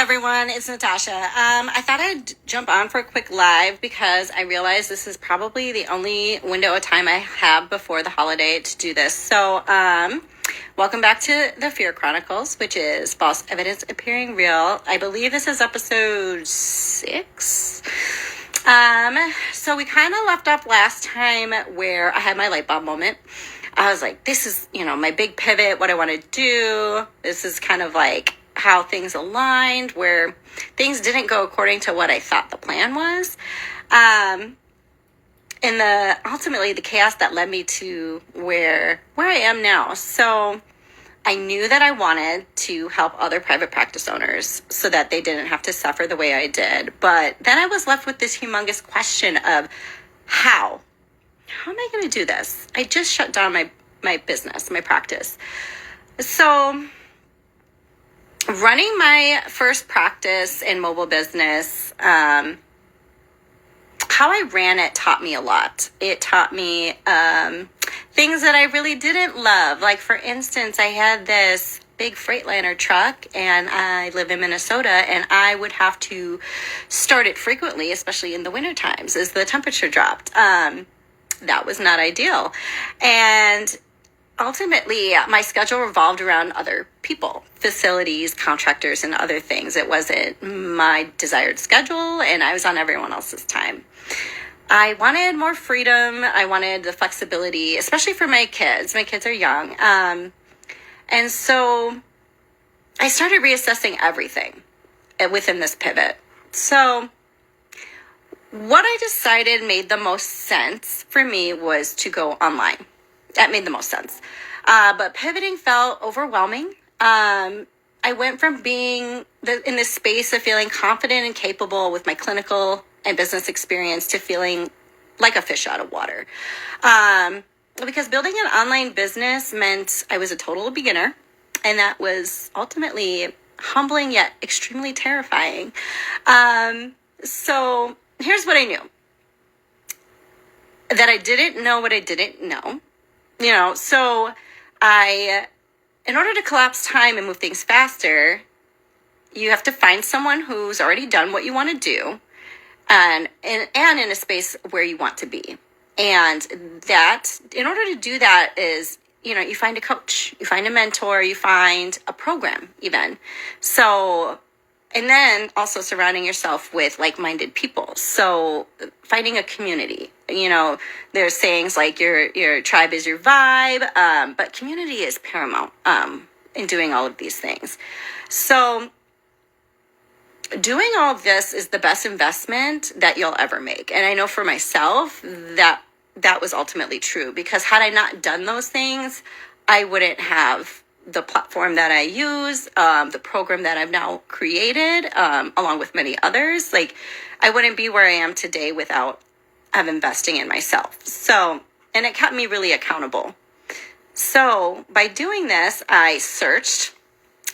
everyone, it's Natasha. I thought I'd jump on for a quick live because I realize this is probably the only window of time I have before the holiday to do this. So, welcome back to the F.E.A.R Chronicles, which is false evidence appearing real. I believe this is episode 6. So we kind of left off last time where I had my light bulb moment. I was like, this is, my big pivot, what I want to do. This is kind of like how things aligned, where things didn't go according to what I thought the plan was. And ultimately the chaos that led me to where I am now. So I knew that I wanted to help other private practice owners so that they didn't have to suffer the way I did. But then I was left with this humongous question of how am I going to do this? I just shut down my business, my practice. So running my first practice in mobile business, how I ran it taught me a lot. It taught me things that I really didn't love. Like, for instance, I had this big Freightliner truck and I live in Minnesota, and I would have to start it frequently, especially in the winter times as the temperature dropped. That was not ideal. And ultimately, my schedule revolved around other people, facilities, contractors, and other things. It wasn't my desired schedule, and I was on everyone else's time. I wanted more freedom. I wanted the flexibility, especially for my kids. My kids are young. And so I started reassessing everything within this pivot. So what I decided made the most sense for me was to go online. That made the most sense. But pivoting felt overwhelming. I went from being in this space of feeling confident and capable with my clinical and business experience to feeling like a fish out of water. Because building an online business meant I was a total beginner, and that was ultimately humbling yet extremely terrifying. So here's what I knew. That I didn't know what I didn't know. So in order to collapse time and move things faster, you have to find someone who's already done what you want to do and in a space where you want to be. And that, in order to do that is, you find a coach, you find a mentor, you find a program even. So, and then also surrounding yourself with like-minded people. So finding a community, there's sayings like your tribe is your vibe, but community is paramount in doing all of these things. So doing all of this is the best investment that you'll ever make. And I know for myself that was ultimately true, because had I not done those things, I wouldn't have the platform that I use, the program that I've now created, along with many others. Like, I wouldn't be where I am today without investing in myself. So, and it kept me really accountable. So by doing this, I searched,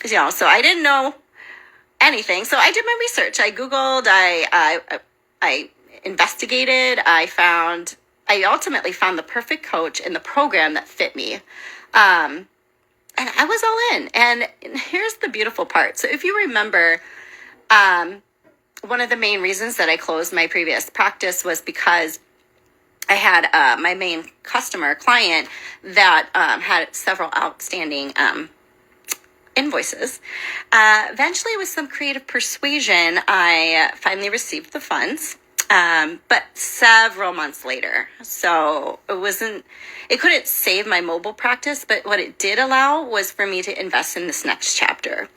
so I didn't know anything. So I did my research. I Googled, I investigated, I ultimately found the perfect coach and the program that fit me. And I was all in. And here's the beautiful part. So if you remember, one of the main reasons that I closed my previous practice was because I had my main client that had several outstanding invoices. Eventually, with some creative persuasion, I finally received the funds. But several months later. So it couldn't save my mobile practice, but what it did allow was for me to invest in this next chapter.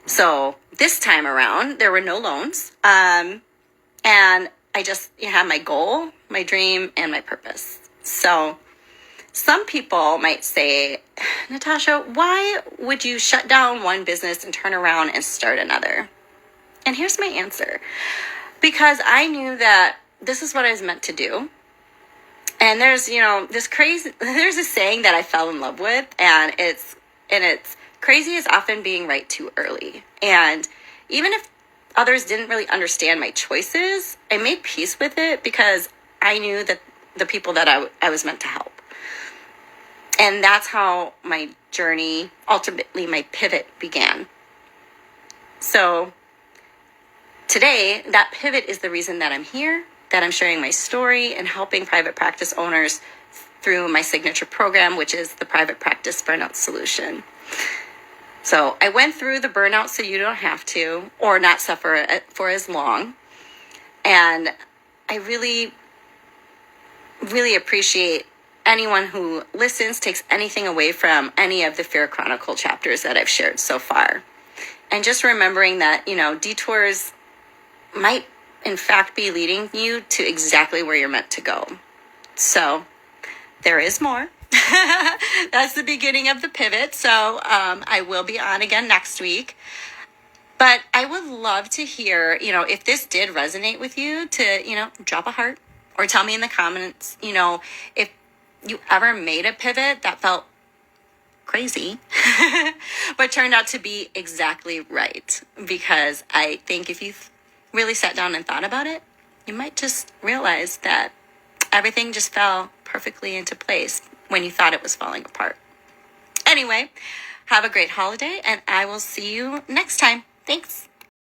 So this time around, there were no loans. And I just had my goal, my dream, and my purpose. So some people might say, Natasha, why would you shut down one business and turn around and start another? And here's my answer. Because I knew that this is what I was meant to do. And there's, there's a saying that I fell in love with, and it's crazy is often being right too early. And even if others didn't really understand my choices, I made peace with it because I knew that the people that I was meant to help. And that's how my journey, ultimately my pivot began. So today, that pivot is the reason that I'm here, that I'm sharing my story and helping private practice owners through my signature program, which is the Private Practice Burnout Solution. So I went through the burnout so you don't have to, or not suffer for as long. And I really, really appreciate anyone who listens, takes anything away from any of the F.E.A.R Chronicle chapters that I've shared so far. And just remembering that, detours might in fact be leading you to exactly where you're meant to go. So there is more. That's the beginning of the pivot. So I will be on again next week. But I would love to hear, if this did resonate with you, to, drop a heart or tell me in the comments, if you ever made a pivot that felt crazy, but turned out to be exactly right. Because I think if you really sat down and thought about it, you might just realize that everything just fell perfectly into place when you thought it was falling apart. Anyway, have a great holiday, and I will see you next time. Thanks.